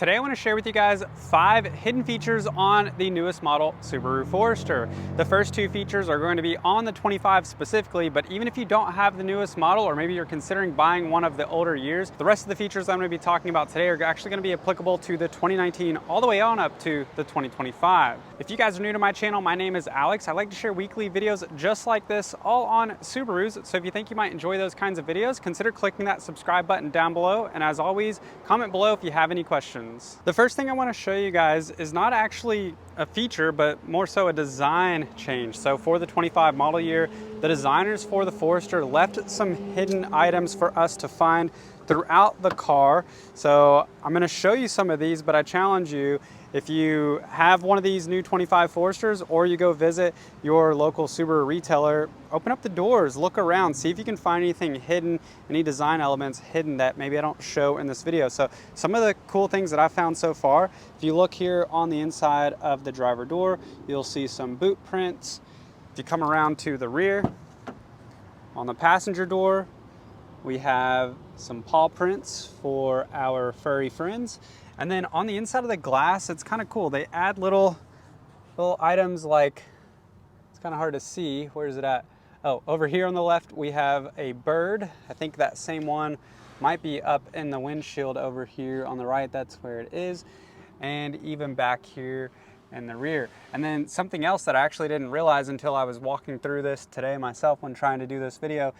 Today I want to share with you guys 5 hidden features on the newest model Subaru Forester. The first 2 features are going to be on the 25 specifically, but even if you don't have the newest model or maybe you're considering buying one of the older years, the rest of the features I'm going to be talking about today are actually going to be applicable to the 2019 all the way on up to the 2025. If you guys are new to my channel, my name is Alex. I like to share weekly videos just like this, all on Subarus. So if you think you might enjoy those kinds of videos, consider clicking that subscribe button down below. And as always, comment below if you have any questions. The first thing I want to show you guys is not actually a feature, but more so a design change. So for the 25 model year, the designers for the Forester left some hidden items for us to find throughout the car. So I'm going to show you some of these, but I challenge you, if you have one of these new 25 Foresters or you go visit your local Subaru retailer, open up the doors, look around, see if you can find anything hidden, any design elements hidden that maybe I don't show in this video. So some of the cool things that I found so far, if you look here on the inside of the driver door, you'll see some boot prints. If you come around to the rear, on the passenger door, we have some paw prints for our furry friends. And then on the inside of the glass, it's kind of cool. They add little items like, it's kind of hard to see. Where is it at? Oh, over here on the left, we have a bird. I think that same one might be up in the windshield over here on the right. That's where it is. And even back here in the rear. And then something else that I actually didn't realize until I was walking through this today myself when trying to do this video.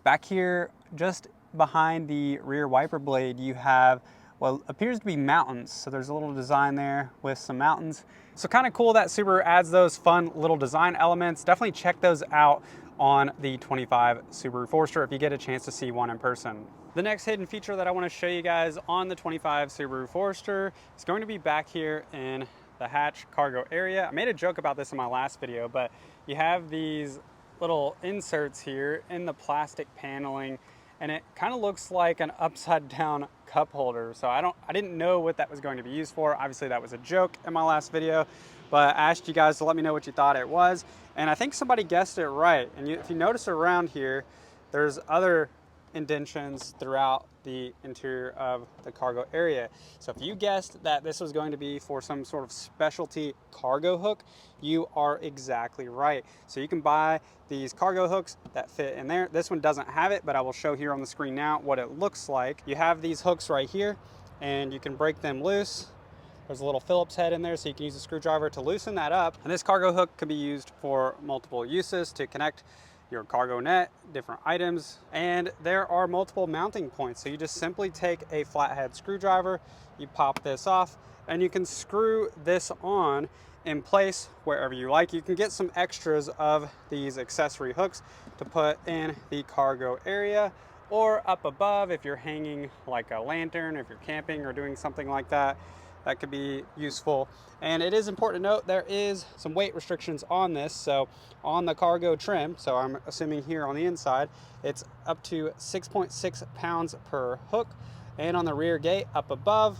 Back here, just behind the rear wiper blade, you have what appears to be mountains. So there's a little design there with some mountains. So kind of cool that Subaru adds those fun little design elements. Definitely check those out on the 25 Subaru Forester if you get a chance to see one in person. The next hidden feature that I want to show you guys on the 25 Subaru Forester is going to be back here in the hatch cargo area. I made a joke about this in my last video, but you have these little inserts here in the plastic paneling, and it kind of looks like an upside down cup holder. So I didn't know what that was going to be used for. Obviously that was a joke in my last video, but I asked you guys to let me know what you thought it was, and I think somebody guessed it right. And if you notice around here, there's other indentions throughout the interior of the cargo area. So if you guessed that this was going to be for some sort of specialty cargo hook, you are exactly right. So you can buy these cargo hooks that fit in there. This one doesn't have it, but I will show here on the screen now what it looks like. You have these hooks right here, and you can break them loose. There's a little Phillips head in there, so you can use a screwdriver to loosen that up. And this cargo hook could be used for multiple uses to connect your cargo net, different items, and there are multiple mounting points. So you just simply take a flathead screwdriver, you pop this off, and you can screw this on in place wherever you like. You can get some extras of these accessory hooks to put in the cargo area or up above if you're hanging like a lantern, if you're camping or doing something like that. That could be useful. And it is important to note there is some weight restrictions on this. So on the cargo trim, so I'm assuming here on the inside, it's up to 6.6 pounds per hook. And on the rear gate up above,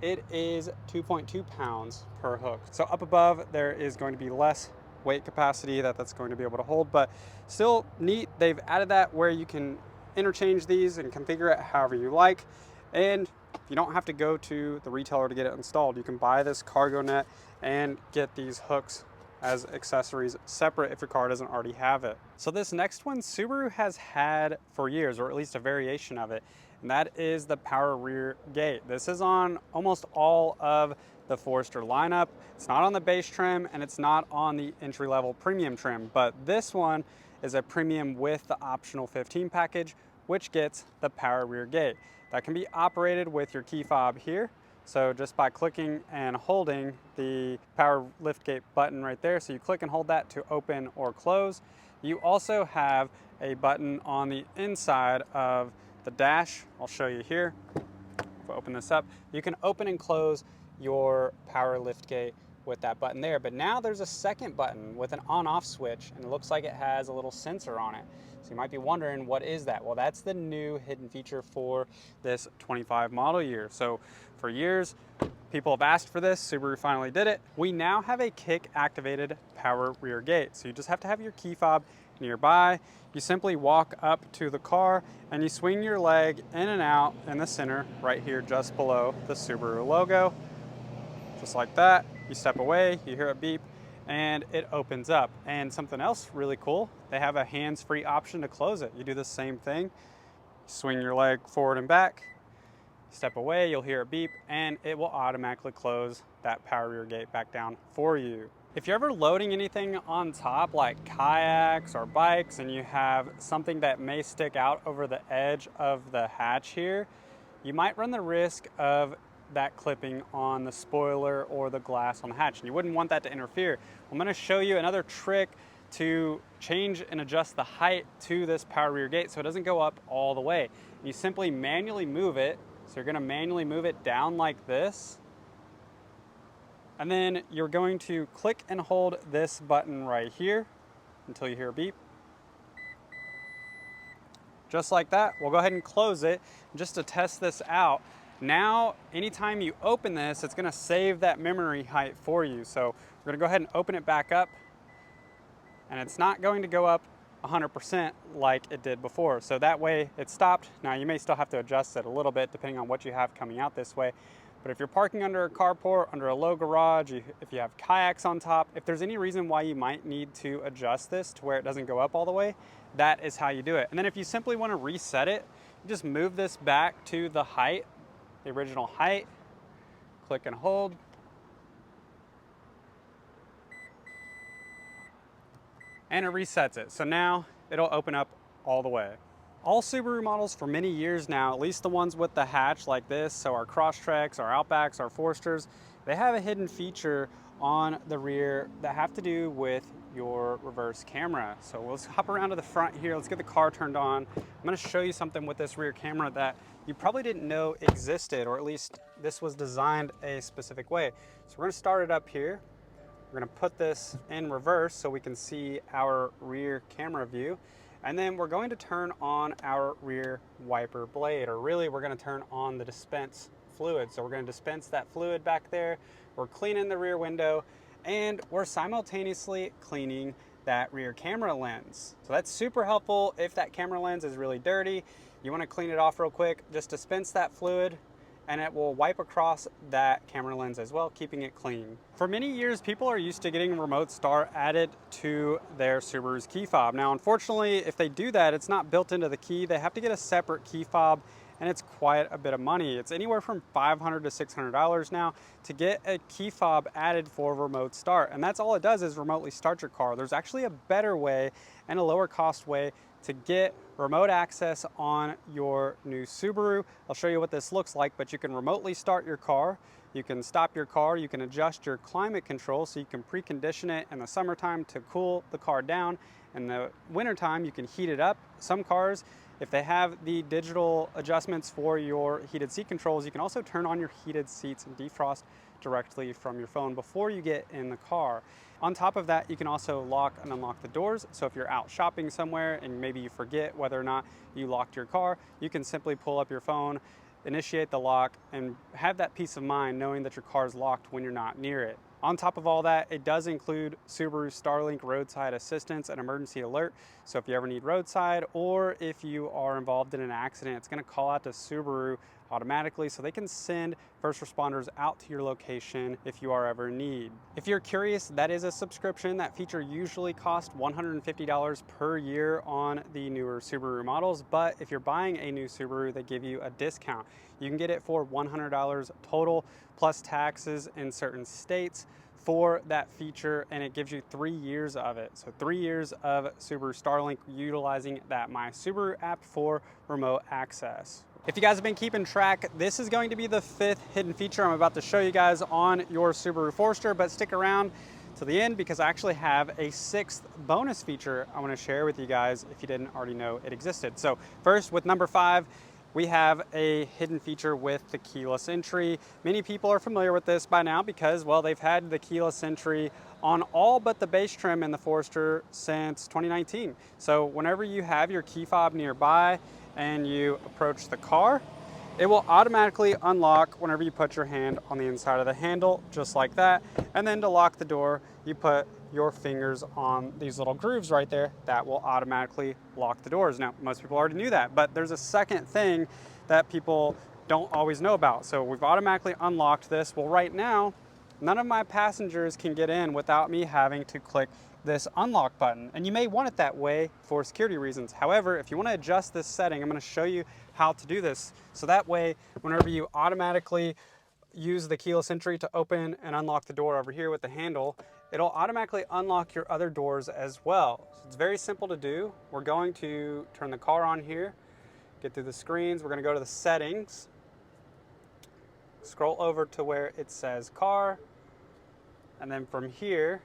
it is 2.2 pounds per hook. So up above, there is going to be less weight capacity that's going to be able to hold, but still neat. They've added that where you can interchange these and configure it however you like. And you don't have to go to the retailer to get it installed. You can buy this cargo net and get these hooks as accessories separate if your car doesn't already have it. So this next one Subaru has had for years, or at least a variation of it, and that is the power rear gate. This is on almost all of the Forester lineup. It's not on the base trim and it's not on the entry-level premium trim, but this one is a premium with the optional 15 package, which gets the power rear gate. That can be operated with your key fob here. So just by clicking and holding the power liftgate button right there. So you click and hold that to open or close. You also have a button on the inside of the dash. I'll show you here. If I open this up, you can open and close your power liftgate with that button there. But now there's a second button with an on-off switch, and it looks like it has a little sensor on it. So you might be wondering, what is that? Well, that's the new hidden feature for this 25 model year. So for years, people have asked for this. Subaru finally did it. We now have a kick activated power rear gate. So you just have to have your key fob nearby, you simply walk up to the car and you swing your leg in and out in the center right here just below the Subaru logo. Just like that. You step away, you hear it beep, and it opens up. And something else really cool, they have a hands-free option to close it. You do the same thing, swing your leg forward and back, step away, you'll hear it beep, and it will automatically close that power rear gate back down for you. If you're ever loading anything on top like kayaks or bikes and you have something that may stick out over the edge of the hatch here, you might run the risk of that clipping on the spoiler or the glass on the hatch, and you wouldn't want that to interfere. I'm going to show you another trick to change and adjust the height to this power rear gate so it doesn't go up all the way. You simply manually move it. So you're going to manually move it down like this, and then you're going to click and hold this button right here until you hear a beep. Just like that. We'll go ahead and close it just to test this out. Now, anytime you open this, it's gonna save that memory height for you. So we're gonna go ahead and open it back up, and it's not going to go up 100% like it did before. So that way it stopped. Now you may still have to adjust it a little bit depending on what you have coming out this way. But if you're parking under a carport, under a low garage, if you have kayaks on top, if there's any reason why you might need to adjust this to where it doesn't go up all the way, that is how you do it. And then if you simply want to reset it, you just move this back to the height, the original height, click and hold. And it resets it. So now it'll open up all the way. All Subaru models for many years now, at least the ones with the hatch like this, so our Crosstreks, our Outbacks, our Foresters, they have a hidden feature on the rear that have to do with your reverse camera. So let's hop around to the front here. Let's get the car turned on. I'm going to show you something with this rear camera that you probably didn't know existed, or at least this was designed a specific way. So we're going to start it up here. We're going to put this in reverse so we can see our rear camera view. And then we're going to turn on our rear wiper blade, or really we're going to turn on the dispense fluid. So we're going to dispense that fluid back there. We're cleaning the rear window, and we're simultaneously cleaning that rear camera lens. So that's super helpful if that camera lens is really dirty. You want to clean it off real quick, just dispense that fluid, and it will wipe across that camera lens as well, keeping it clean. For many years, people are used to getting remote start added to their Subaru's key fob. Now, unfortunately, if they do that, it's not built into the key. They have to get a separate key fob, and it's quite a bit of money. It's anywhere from $500 to $600 now to get a key fob added for remote start. And that's all it does is remotely start your car. There's actually a better way and a lower cost way to get remote access on your new Subaru. I'll show you what this looks like, but you can remotely start your car. You can stop your car. You can adjust your climate control so you can precondition it in the summertime to cool the car down. In the wintertime, you can heat it up. Some cars, if they have the digital adjustments for your heated seat controls, you can also turn on your heated seats and defrost directly from your phone before you get in the car. On top of that, you can also lock and unlock the doors. So if you're out shopping somewhere and maybe you forget whether or not you locked your car, you can simply pull up your phone, initiate the lock, and have that peace of mind knowing that your car is locked when you're not near it. On top of all that, it does include Subaru Starlink roadside assistance and emergency alert. So if you ever need roadside, or if you are involved in an accident, it's going to call out to Subaru automatically so they can send first responders out to your location if you are ever in need. If you're curious, that is a subscription. That feature usually costs $150 per year on the newer Subaru models, but if you're buying a new Subaru, they give you a discount. You can get it for $100 total plus taxes in certain states for that feature, and it gives you 3 years of it. So 3 years of Subaru Starlink utilizing that My Subaru app for remote access. If you guys have been keeping track, this is going to be the 5th hidden feature I'm about to show you guys on your Subaru Forester, but stick around to the end because I actually have a 6th bonus feature I want to share with you guys if you didn't already know it existed. So first, with number 5, we have a hidden feature with the keyless entry. Many people are familiar with this by now because, well, they've had the keyless entry on all but the base trim in the Forester since 2019. So whenever you have your key fob nearby and you approach the car, it will automatically unlock whenever you put your hand on the inside of the handle, just like that. And then to lock the door, you put your fingers on these little grooves right there that will automatically lock the doors. Now, most people already knew that, but there's a second thing that people don't always know about. So we've automatically unlocked this. Well, right now, none of my passengers can get in without me having to click this unlock button. And you may want it that way for security reasons. However, if you want to adjust this setting, I'm going to show you how to do this. So that way, whenever you automatically use the keyless entry to open and unlock the door over here with the handle, it'll automatically unlock your other doors as well. So it's very simple to do. We're going to turn the car on here, get through the screens. We're going to go to the settings, scroll over to where it says car, and then from here,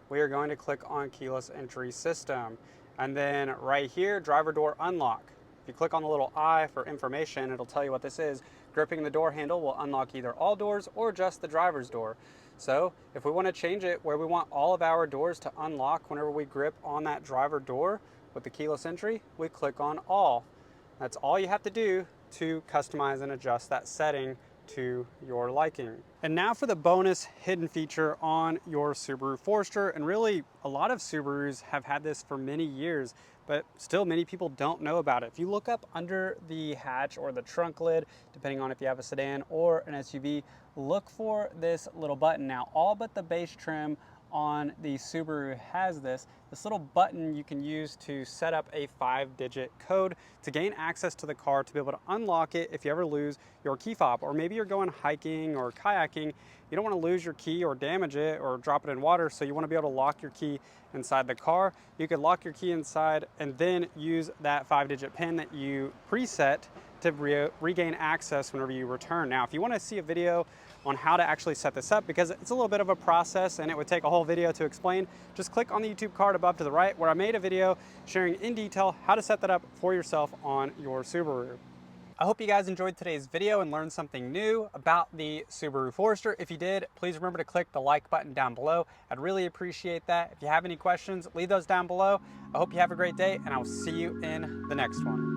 we are going to click on keyless entry system. And then right here, driver door unlock. If you click on the little I for information, it'll tell you what this is. Gripping the door handle will unlock either all doors or just the driver's door. So if we want to change it where we want all of our doors to unlock whenever we grip on that driver door with the keyless entry, we click on all. That's all you have to do to customize and adjust that setting to your liking. And now for the bonus hidden feature on your Subaru Forester. And really, a lot of Subarus have had this for many years, but still many people don't know about it. If you look up under the hatch or the trunk lid, depending on if you have a sedan or an SUV, look for this little button. Now, all but the base trim on the Subaru has this little button you can use to set up a 5-digit code to gain access to the car to be able to unlock it if you ever lose your key fob, or maybe you're going hiking or kayaking. You don't want to lose your key or damage it or drop it in water, so you want to be able to lock your key inside the car. You could lock your key inside and then use that 5-digit pin that you preset to regain access whenever you return. Now, if you want to see a video on how to actually set this up, because it's a little bit of a process and it would take a whole video to explain, just click on the YouTube card above to the right where I made a video sharing in detail how to set that up for yourself on your Subaru. I hope you guys enjoyed today's video and learned something new about the Subaru Forester. If you did, please remember to click the like button down below. I'd really appreciate that. If you have any questions, leave those down below. I hope you have a great day, and I'll see you in the next one.